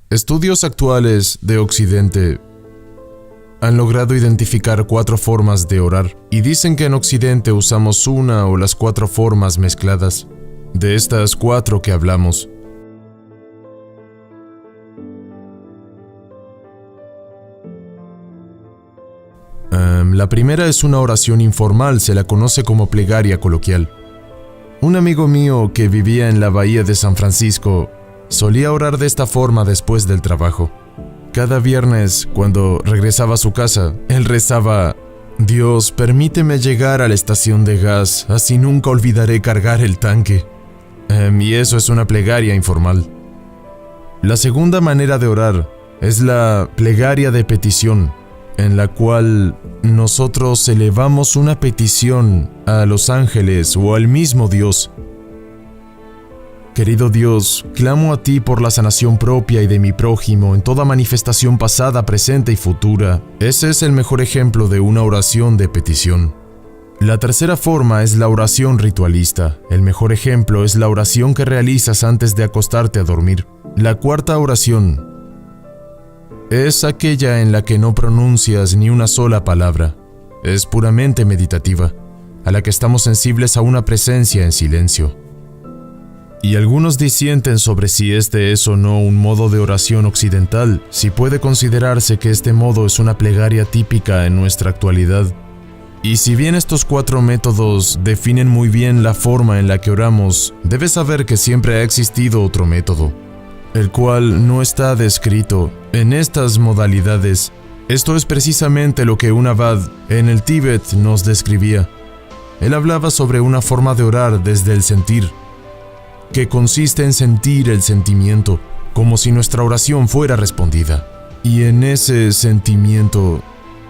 Estudios actuales de Occidente han logrado identificar 4 formas de orar y dicen que en Occidente usamos una o las 4 formas mezcladas. De estas 4 que hablamos, la primera es una oración informal, se la conoce como plegaria coloquial. Un amigo mío que vivía en la bahía de San Francisco solía orar de esta forma después del trabajo. Cada viernes, cuando regresaba a su casa, él rezaba: Dios, permíteme llegar a la estación de gas, así nunca olvidaré cargar el tanque. Y eso es una plegaria informal. La segunda manera de orar es la plegaria de petición, en la cual nosotros elevamos una petición a los ángeles o al mismo Dios. Querido Dios, clamo a ti por la sanación propia y de mi prójimo en toda manifestación pasada, presente y futura. Ese es el mejor ejemplo de una oración de petición. La tercera forma es la oración ritualista. El mejor ejemplo es la oración que realizas antes de acostarte a dormir. La cuarta oración es aquella en la que no pronuncias ni una sola palabra. Es puramente meditativa, a la que estamos sensibles a una presencia en silencio. Y algunos disienten sobre si este es o no un modo de oración occidental, si puede considerarse que este modo es una plegaria típica en nuestra actualidad. Y si bien estos 4 métodos definen muy bien la forma en la que oramos, debes saber que siempre ha existido otro método, el cual no está descrito en estas modalidades. Esto es precisamente lo que un abad en el Tíbet nos describía. Él hablaba sobre una forma de orar desde el sentir, que consiste en sentir el sentimiento, como si nuestra oración fuera respondida. Y en ese sentimiento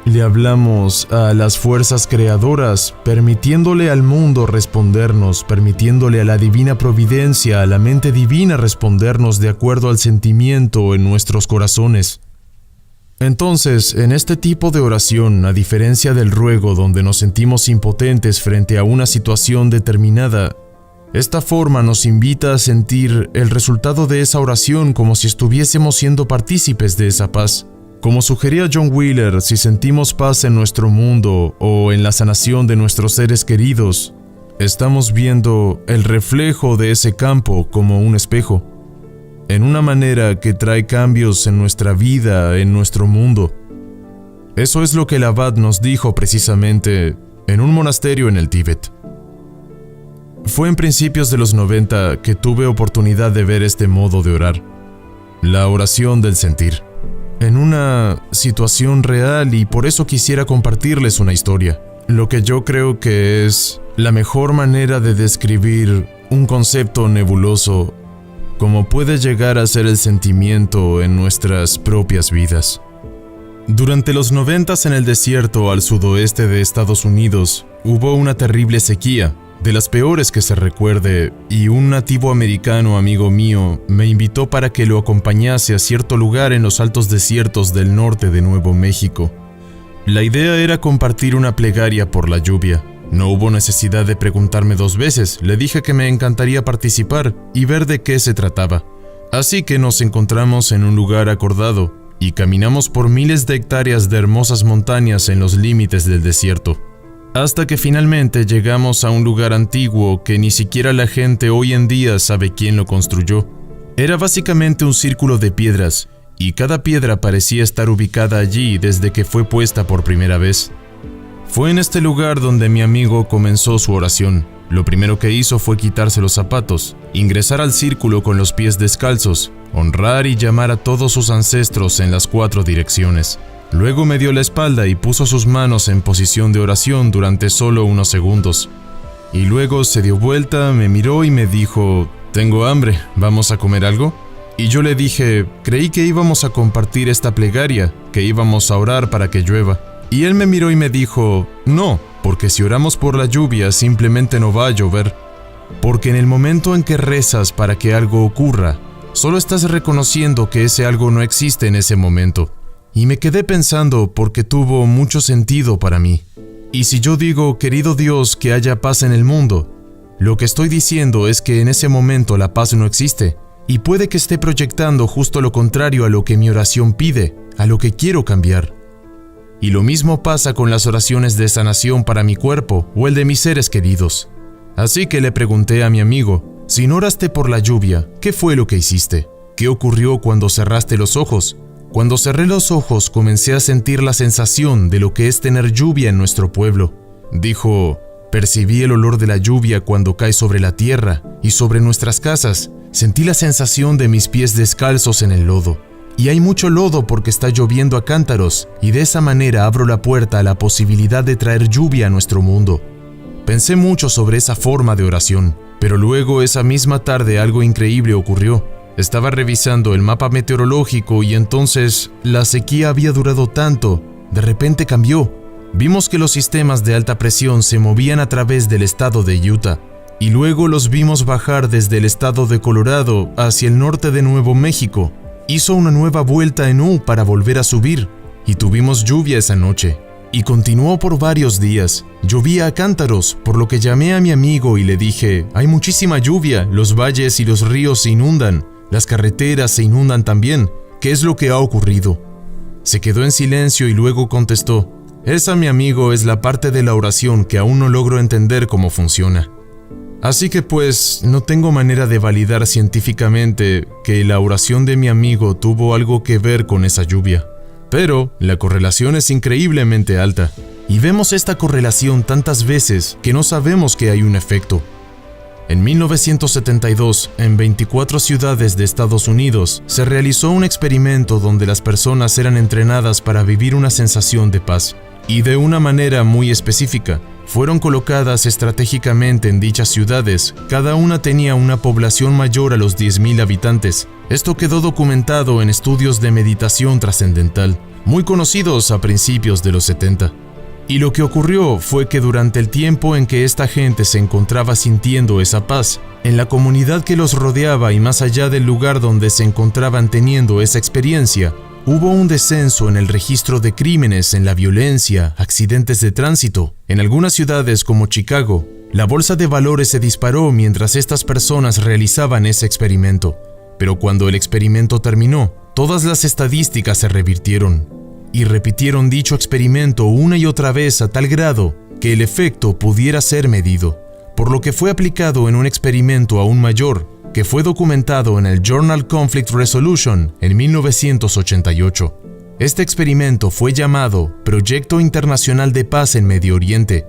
le hablamos a las fuerzas creadoras, permitiéndole al mundo respondernos, permitiéndole a la divina providencia, a la mente divina respondernos de acuerdo al sentimiento en nuestros corazones. Entonces, en este tipo de oración, a diferencia del ruego donde nos sentimos impotentes frente a una situación determinada, esta forma nos invita a sentir el resultado de esa oración como si estuviésemos siendo partícipes de esa paz. Como sugería John Wheeler, si sentimos paz en nuestro mundo o en la sanación de nuestros seres queridos, estamos viendo el reflejo de ese campo como un espejo, en una manera que trae cambios en nuestra vida, en nuestro mundo. Eso es lo que el abad nos dijo precisamente en un monasterio en el Tíbet. Fue en principios de los 90 que tuve oportunidad de ver este modo de orar, la oración del sentir, en una situación real, y por eso quisiera compartirles una historia. Lo que yo creo que es la mejor manera de describir un concepto nebuloso, como puede llegar a ser el sentimiento en nuestras propias vidas. Durante los 90s en el desierto al sudoeste de Estados Unidos, hubo una terrible sequía, de las peores que se recuerde, y un nativo americano amigo mío me invitó para que lo acompañase a cierto lugar en los altos desiertos del norte de Nuevo México. La idea era compartir una plegaria por la lluvia. No hubo necesidad de preguntarme 2 veces, le dije que me encantaría participar y ver de qué se trataba. Así que nos encontramos en un lugar acordado y caminamos por miles de hectáreas de hermosas montañas en los límites del desierto, hasta que finalmente llegamos a un lugar antiguo que ni siquiera la gente hoy en día sabe quién lo construyó. Era básicamente un círculo de piedras, y cada piedra parecía estar ubicada allí desde que fue puesta por primera vez. Fue en este lugar donde mi amigo comenzó su oración. Lo primero que hizo fue quitarse los zapatos, ingresar al círculo con los pies descalzos, honrar y llamar a todos sus ancestros en las 4 direcciones. Luego me dio la espalda y puso sus manos en posición de oración durante solo unos segundos. Y luego se dio vuelta, me miró y me dijo: «Tengo hambre, ¿vamos a comer algo?». Y yo le dije: «Creí que íbamos a compartir esta plegaria, que íbamos a orar para que llueva». Y él me miró y me dijo: «No, porque si oramos por la lluvia simplemente no va a llover. Porque en el momento en que rezas para que algo ocurra, solo estás reconociendo que ese algo no existe en ese momento». Y me quedé pensando porque tuvo mucho sentido para mí. Y si yo digo: «Querido Dios, que haya paz en el mundo», lo que estoy diciendo es que en ese momento la paz no existe, Y puede que esté proyectando justo lo contrario a lo que mi oración pide, a lo que quiero cambiar. Y lo mismo pasa con las oraciones de sanación para mi cuerpo o el de mis seres queridos. Así que le pregunté a mi amigo, si no oraste por la lluvia, ¿qué fue lo que hiciste? ¿Qué ocurrió cuando cerraste los ojos? Cuando cerré los ojos comencé a sentir la sensación de lo que es tener lluvia en nuestro pueblo. Dijo, percibí el olor de la lluvia cuando cae sobre la tierra y sobre nuestras casas. Sentí la sensación de mis pies descalzos en el lodo. Y hay mucho lodo porque está lloviendo a cántaros, y de esa manera abro la puerta a la posibilidad de traer lluvia a nuestro mundo. Pensé mucho sobre esa forma de oración, pero luego esa misma tarde algo increíble ocurrió. Estaba revisando el mapa meteorológico y entonces la sequía había durado tanto, de repente cambió. Vimos que los sistemas de alta presión se movían a través del estado de Utah, y luego los vimos bajar desde el estado de Colorado hacia el norte de Nuevo México. Hizo una nueva vuelta en U para volver a subir, y tuvimos lluvia esa noche. Y continuó por varios días. Llovía a cántaros, por lo que llamé a mi amigo y le dije, hay muchísima lluvia, los valles y los ríos se inundan, las carreteras se inundan también. ¿Qué es lo que ha ocurrido? Se quedó en silencio y luego contestó, esa, mi amigo, es la parte de la oración que aún no logro entender cómo funciona. Así que pues no tengo manera de validar científicamente que la oración de mi amigo tuvo algo que ver con esa lluvia. Pero la correlación es increíblemente alta, y vemos esta correlación tantas veces que no sabemos que hay un efecto. En 1972, en 24 ciudades de Estados Unidos, se realizó un experimento donde las personas eran entrenadas para vivir una sensación de paz, y de una manera muy específica. Fueron colocadas estratégicamente en dichas ciudades, cada una tenía una población mayor a los 10,000 habitantes. Esto quedó documentado en estudios de meditación trascendental, muy conocidos a principios de los 70. Y lo que ocurrió fue que durante el tiempo en que esta gente se encontraba sintiendo esa paz, en la comunidad que los rodeaba y más allá del lugar donde se encontraban teniendo esa experiencia, hubo un descenso en el registro de crímenes, en la violencia, accidentes de tránsito. En algunas ciudades como Chicago, la bolsa de valores se disparó mientras estas personas realizaban ese experimento. Pero cuando el experimento terminó, todas las estadísticas se revirtieron. Y repitieron dicho experimento una y otra vez a tal grado que el efecto pudiera ser medido, por lo que fue aplicado en un experimento aún mayor, que fue documentado en el Journal Conflict Resolution en 1988. Este experimento fue llamado Proyecto Internacional de Paz en Medio Oriente.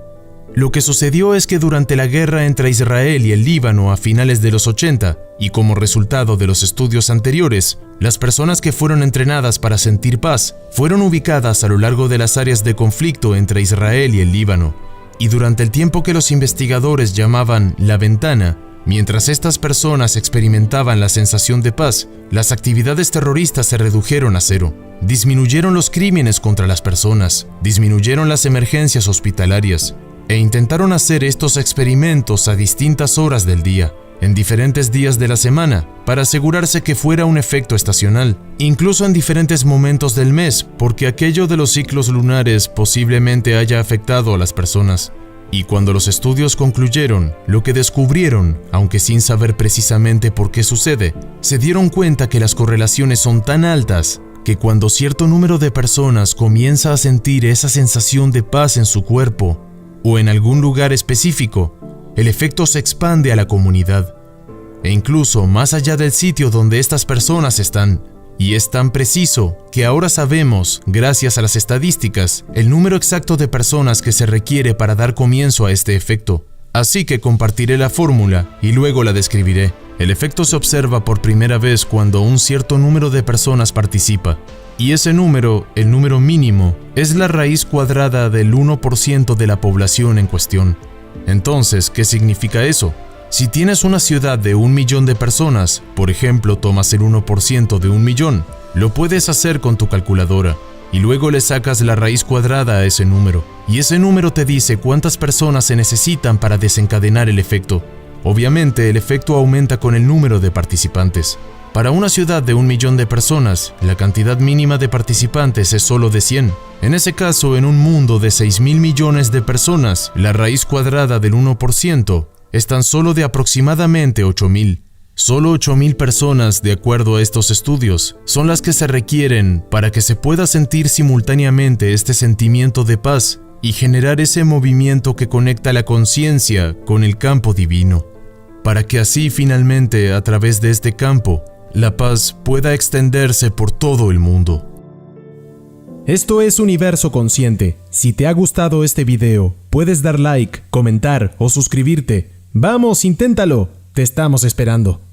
Lo que sucedió es que durante la guerra entre Israel y el Líbano a finales de los 80, y como resultado de los estudios anteriores, las personas que fueron entrenadas para sentir paz fueron ubicadas a lo largo de las áreas de conflicto entre Israel y el Líbano. Y durante el tiempo que los investigadores llamaban la ventana, mientras estas personas experimentaban la sensación de paz, las actividades terroristas se redujeron a cero. Disminuyeron los crímenes contra las personas, disminuyeron las emergencias hospitalarias, e intentaron hacer estos experimentos a distintas horas del día, en diferentes días de la semana, para asegurarse que fuera un efecto estacional, incluso en diferentes momentos del mes, porque aquello de los ciclos lunares posiblemente haya afectado a las personas. Y cuando los estudios concluyeron, lo que descubrieron, aunque sin saber precisamente por qué sucede, se dieron cuenta que las correlaciones son tan altas que cuando cierto número de personas comienza a sentir esa sensación de paz en su cuerpo o en algún lugar específico, el efecto se expande a la comunidad e incluso más allá del sitio donde estas personas están. Y es tan preciso que ahora sabemos, gracias a las estadísticas, el número exacto de personas que se requiere para dar comienzo a este efecto. Así que compartiré la fórmula y luego la describiré. El efecto se observa por primera vez cuando un cierto número de personas participa. Y ese número, el número mínimo, es la raíz cuadrada del 1% de la población en cuestión. Entonces, ¿qué significa eso? Si tienes una ciudad de 1 millón de personas, por ejemplo, tomas el 1% de 1 millón, lo puedes hacer con tu calculadora, y luego le sacas la raíz cuadrada a ese número, y ese número te dice cuántas personas se necesitan para desencadenar el efecto. Obviamente, el efecto aumenta con el número de participantes. Para una ciudad de 1 millón de personas, la cantidad mínima de participantes es solo de 100. En ese caso, en un mundo de 6,000 millones de personas, la raíz cuadrada del 1% es tan solo de aproximadamente 8,000. Solo 8,000 personas, de acuerdo a estos estudios, son las que se requieren para que se pueda sentir simultáneamente este sentimiento de paz y generar ese movimiento que conecta la conciencia con el campo divino, para que así finalmente, a través de este campo, la paz pueda extenderse por todo el mundo. Esto es Universo Consciente. Si te ha gustado este video, puedes dar like, comentar o suscribirte. ¡Vamos, inténtalo! Te estamos esperando.